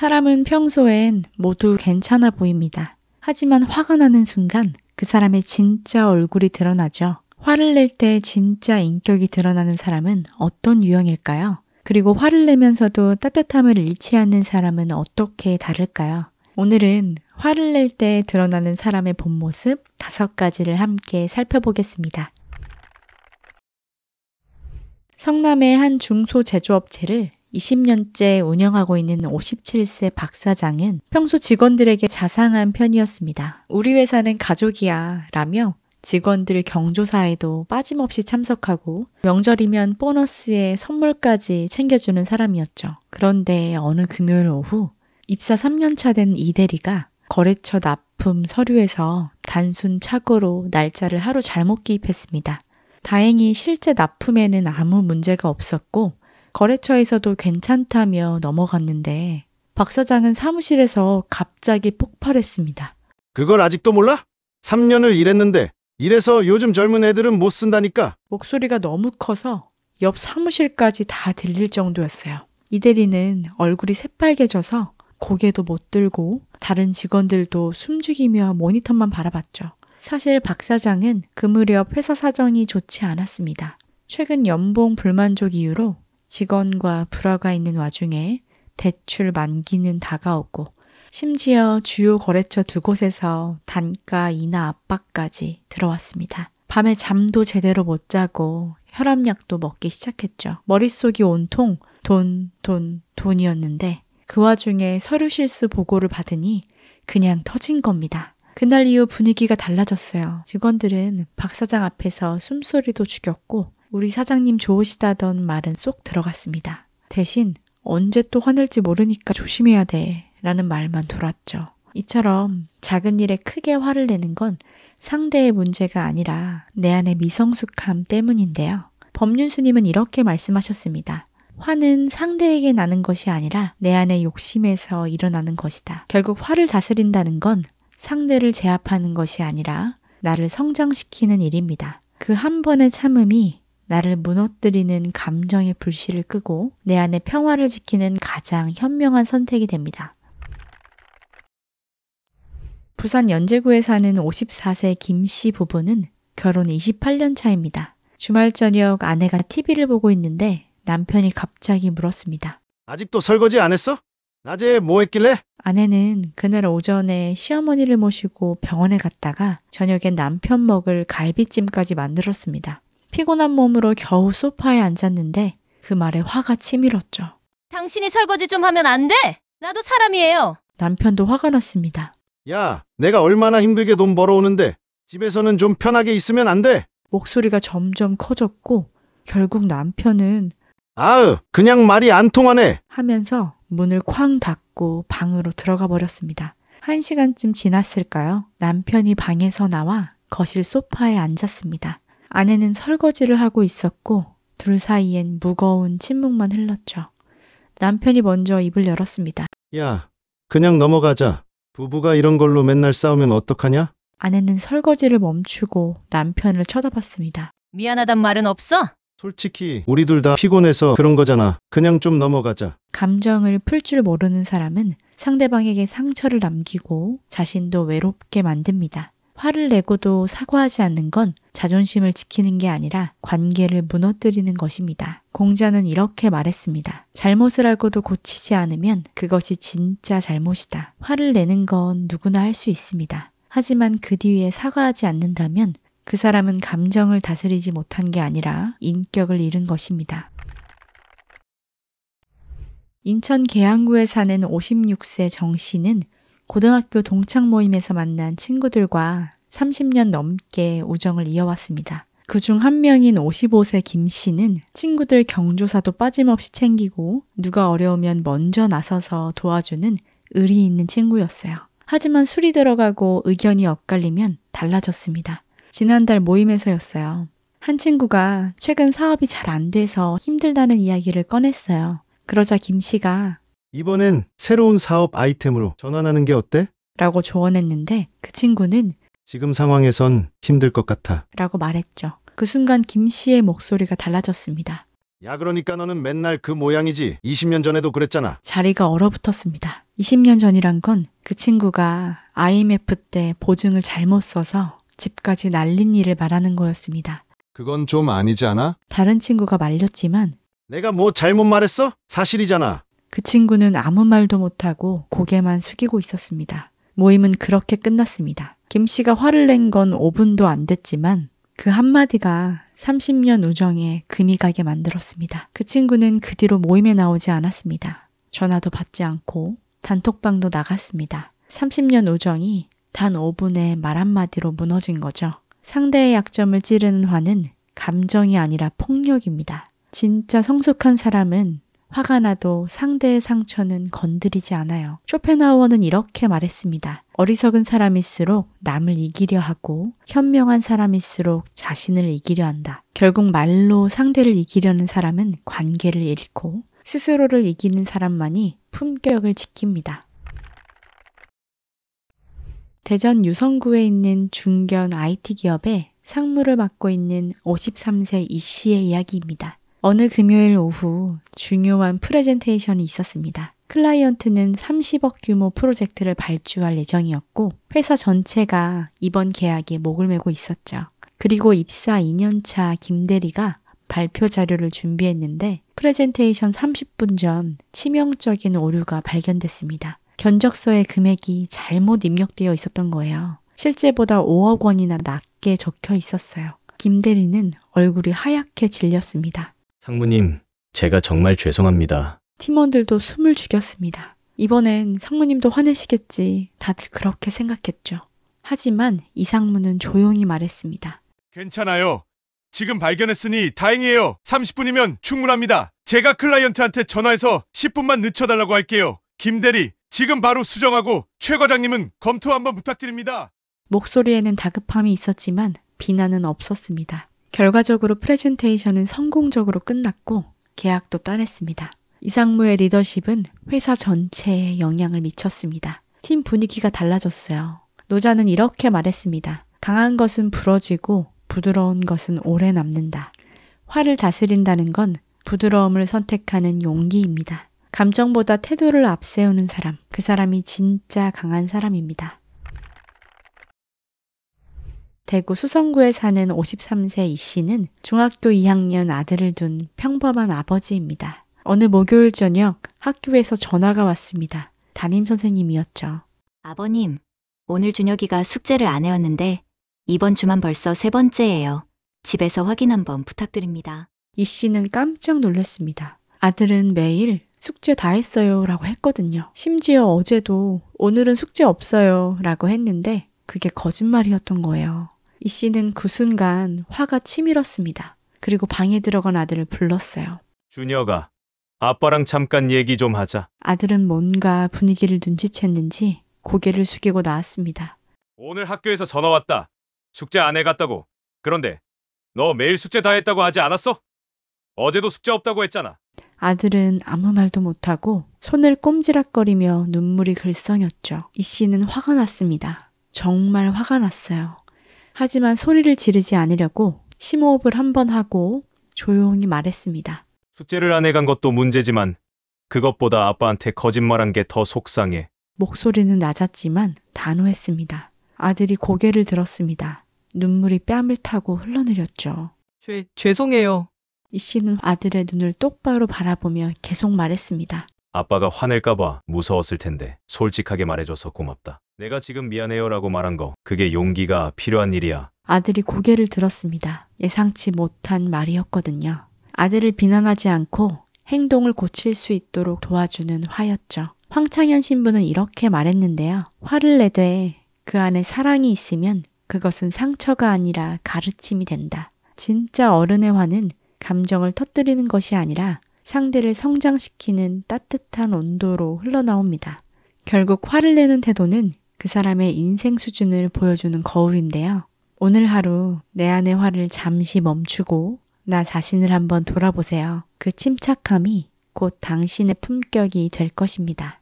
사람은 평소엔 모두 괜찮아 보입니다. 하지만 화가 나는 순간 그 사람의 진짜 얼굴이 드러나죠. 화를 낼 때 진짜 인격이 드러나는 사람은 어떤 유형일까요? 그리고 화를 내면서도 따뜻함을 잃지 않는 사람은 어떻게 다를까요? 오늘은 화를 낼 때 드러나는 사람의 본 모습 5가지를 함께 살펴보겠습니다. 성남의 한 중소제조업체를 20년째 운영하고 있는 57세 박 사장은 평소 직원들에게 자상한 편이었습니다. 우리 회사는 가족이야 라며 직원들 경조사에도 빠짐없이 참석하고 명절이면 보너스에 선물까지 챙겨주는 사람이었죠. 그런데 어느 금요일 오후 입사 3년차 된 이 대리가 거래처 납품 서류에서 단순 착오로 날짜를 하루 잘못 기입했습니다. 다행히 실제 납품에는 아무 문제가 없었고 거래처에서도 괜찮다며 넘어갔는데 박 사장은 사무실에서 갑자기 폭발했습니다. 그걸 아직도 몰라? 3년을 일했는데 이래서 요즘 젊은 애들은 못 쓴다니까. 목소리가 너무 커서 옆 사무실까지 다 들릴 정도였어요. 이 대리는 얼굴이 새빨개져서 고개도 못 들고 다른 직원들도 숨죽이며 모니터만 바라봤죠. 사실 박 사장은 그 무렵 회사 사정이 좋지 않았습니다. 최근 연봉 불만족 이유로 직원과 불화가 있는 와중에 대출 만기는 다가오고 심지어 주요 거래처 2곳에서 단가 인하 압박까지 들어왔습니다. 밤에 잠도 제대로 못 자고 혈압약도 먹기 시작했죠. 머릿속이 온통 돈이었는데 그 와중에 서류 실수 보고를 받으니 그냥 터진 겁니다. 그날 이후 분위기가 달라졌어요. 직원들은 박 사장 앞에서 숨소리도 죽였고 우리 사장님 좋으시다던 말은 쏙 들어갔습니다. 대신 언제 또 화낼지 모르니까 조심해야 돼 라는 말만 돌았죠. 이처럼 작은 일에 크게 화를 내는 건 상대의 문제가 아니라 내 안의 미성숙함 때문인데요. 법륜스님은 이렇게 말씀하셨습니다. 화는 상대에게 나는 것이 아니라 내 안의 욕심에서 일어나는 것이다. 결국 화를 다스린다는 건 상대를 제압하는 것이 아니라 나를 성장시키는 일입니다. 그 한 번의 참음이 나를 무너뜨리는 감정의 불씨를 끄고 내 안의 평화를 지키는 가장 현명한 선택이 됩니다. 부산 연제구에 사는 54세 김 씨 부부는 결혼 28년 차입니다. 주말 저녁 아내가 TV를 보고 있는데 남편이 갑자기 물었습니다. 아직도 설거지 안 했어? 낮에 뭐 했길래? 아내는 그날 오전에 시어머니를 모시고 병원에 갔다가 저녁엔 남편 먹을 갈비찜까지 만들었습니다. 피곤한 몸으로 겨우 소파에 앉았는데 그 말에 화가 치밀었죠. 당신이 설거지 좀 하면 안 돼? 나도 사람이에요. 남편도 화가 났습니다. 야, 내가 얼마나 힘들게 돈 벌어오는데 집에서는 좀 편하게 있으면 안 돼? 목소리가 점점 커졌고 결국 남편은 아으, 그냥 말이 안 통하네 하면서 문을 쾅 닫고 방으로 들어가 버렸습니다. 1시간쯤 지났을까요? 남편이 방에서 나와 거실 소파에 앉았습니다. 아내는 설거지를 하고 있었고 둘 사이엔 무거운 침묵만 흘렀죠. 남편이 먼저 입을 열었습니다. 야, 그냥 넘어가자. 부부가 이런 걸로 맨날 싸우면 어떡하냐? 아내는 설거지를 멈추고 남편을 쳐다봤습니다. 미안하단 말은 없어? 솔직히 우리 둘 다 피곤해서 그런 거잖아. 그냥 좀 넘어가자. 감정을 풀 줄 모르는 사람은 상대방에게 상처를 남기고 자신도 외롭게 만듭니다. 화를 내고도 사과하지 않는 건 자존심을 지키는 게 아니라 관계를 무너뜨리는 것입니다. 공자는 이렇게 말했습니다. 잘못을 알고도 고치지 않으면 그것이 진짜 잘못이다. 화를 내는 건 누구나 할 수 있습니다. 하지만 그 뒤에 사과하지 않는다면 그 사람은 감정을 다스리지 못한 게 아니라 인격을 잃은 것입니다. 인천 계양구에 사는 56세 정 씨는 고등학교 동창 모임에서 만난 친구들과 30년 넘게 우정을 이어왔습니다. 그중 한 명인 55세 김 씨는 친구들 경조사도 빠짐없이 챙기고 누가 어려우면 먼저 나서서 도와주는 의리 있는 친구였어요. 하지만 술이 들어가고 의견이 엇갈리면 달라졌습니다. 지난달 모임에서였어요. 한 친구가 최근 사업이 잘 안 돼서 힘들다는 이야기를 꺼냈어요. 그러자 김 씨가 이번엔 새로운 사업 아이템으로 전환하는 게 어때? 라고 조언했는데 그 친구는 지금 상황에선 힘들 것 같아. 라고 말했죠. 그 순간 김 씨의 목소리가 달라졌습니다. 야, 그러니까 너는 맨날 그 모양이지. 20년 전에도 그랬잖아. 자리가 얼어붙었습니다. 20년 전이란 건 그 친구가 IMF 때 보증을 잘못 써서 집까지 날린 일을 말하는 거였습니다. 그건 좀 아니지 않아? 다른 친구가 말렸지만 내가 뭐 잘못 말했어? 사실이잖아. 그 친구는 아무 말도 못하고 고개만 숙이고 있었습니다. 모임은 그렇게 끝났습니다. 김 씨가 화를 낸 건 5분도 안 됐지만 그 한마디가 30년 우정에 금이 가게 만들었습니다. 그 친구는 그 뒤로 모임에 나오지 않았습니다. 전화도 받지 않고 단톡방도 나갔습니다. 30년 우정이 단 5분의 말 한마디로 무너진 거죠. 상대의 약점을 찌르는 화는 감정이 아니라 폭력입니다. 진짜 성숙한 사람은 화가 나도 상대의 상처는 건드리지 않아요. 쇼펜하우어는 이렇게 말했습니다. 어리석은 사람일수록 남을 이기려 하고 현명한 사람일수록 자신을 이기려 한다. 결국 말로 상대를 이기려는 사람은 관계를 잃고 스스로를 이기는 사람만이 품격을 지킵니다. 대전 유성구에 있는 중견 IT 기업에 상무를 맡고 있는 53세 이 씨의 이야기입니다. 어느 금요일 오후 중요한 프레젠테이션이 있었습니다. 클라이언트는 30억 규모 프로젝트를 발주할 예정이었고 회사 전체가 이번 계약에 목을 메고 있었죠. 그리고 입사 2년차 김 대리가 발표 자료를 준비했는데 프레젠테이션 30분 전 치명적인 오류가 발견됐습니다. 견적서에 금액이 잘못 입력되어 있었던 거예요. 실제보다 5억 원이나 낮게 적혀 있었어요. 김 대리는 얼굴이 하얗게 질렸습니다. 상무님, 제가 정말 죄송합니다. 팀원들도 숨을 죽였습니다. 이번엔 상무님도 화내시겠지. 다들 그렇게 생각했죠. 하지만 이 상무는 조용히 말했습니다. 괜찮아요. 지금 발견했으니 다행이에요. 30분이면 충분합니다. 제가 클라이언트한테 전화해서 10분만 늦춰달라고 할게요. 김 대리, 지금 바로 수정하고 최 과장님은 검토 한번 부탁드립니다. 목소리에는 다급함이 있었지만 비난은 없었습니다. 결과적으로 프레젠테이션은 성공적으로 끝났고 계약도 따냈습니다. 이상무의 리더십은 회사 전체에 영향을 미쳤습니다. 팀 분위기가 달라졌어요. 노자는 이렇게 말했습니다. 강한 것은 부러지고 부드러운 것은 오래 남는다. 화를 다스린다는 건 부드러움을 선택하는 용기입니다. 감정보다 태도를 앞세우는 사람, 그 사람이 진짜 강한 사람입니다. 대구 수성구에 사는 53세 이 씨는 중학교 2학년 아들을 둔 평범한 아버지입니다. 어느 목요일 저녁 학교에서 전화가 왔습니다. 담임선생님이었죠. 아버님, 오늘 준혁이가 숙제를 안 해왔는데 이번 주만 벌써 3번째예요. 집에서 확인 한번 부탁드립니다. 이 씨는 깜짝 놀랐습니다. 아들은 매일 숙제 다 했어요 라고 했거든요. 심지어 어제도 오늘은 숙제 없어요 라고 했는데 그게 거짓말이었던 거예요. 이 씨는 그 순간 화가 치밀었습니다. 그리고 방에 들어간 아들을 불렀어요. 준혁아, 아빠랑 잠깐 얘기 좀 하자. 아들은 뭔가 분위기를 눈치챘는지 고개를 숙이고 나왔습니다. 오늘 학교에서 전화 왔다. 숙제 안 해갔다고. 그런데 너 매일 숙제 다 했다고 하지 않았어? 어제도 숙제 없다고 했잖아. 아들은 아무 말도 못하고 손을 꼼지락거리며 눈물이 글썽였죠. 이 씨는 화가 났습니다. 정말 화가 났어요. 하지만 소리를 지르지 않으려고 심호흡을 한번 하고 조용히 말했습니다. 숙제를 안 해간 것도 문제지만 그것보다 아빠한테 거짓말한 게 더 속상해. 목소리는 낮았지만 단호했습니다. 아들이 고개를 들었습니다. 눈물이 뺨을 타고 흘러내렸죠. 죄송해요. 이 씨는 아들의 눈을 똑바로 바라보며 계속 말했습니다. 아빠가 화낼까봐 무서웠을 텐데 솔직하게 말해줘서 고맙다. 내가 지금 미안해요라고 말한 거 그게 용기가 필요한 일이야. 아들이 고개를 들었습니다. 예상치 못한 말이었거든요. 아들을 비난하지 않고 행동을 고칠 수 있도록 도와주는 화였죠. 황창현 신부는 이렇게 말했는데요. 화를 내되 그 안에 사랑이 있으면 그것은 상처가 아니라 가르침이 된다. 진짜 어른의 화는 감정을 터뜨리는 것이 아니라 상대를 성장시키는 따뜻한 온도로 흘러나옵니다. 결국 화를 내는 태도는 그 사람의 인생 수준을 보여주는 거울인데요. 오늘 하루 내 안의 화를 잠시 멈추고 나 자신을 한번 돌아보세요. 그 침착함이 곧 당신의 품격이 될 것입니다.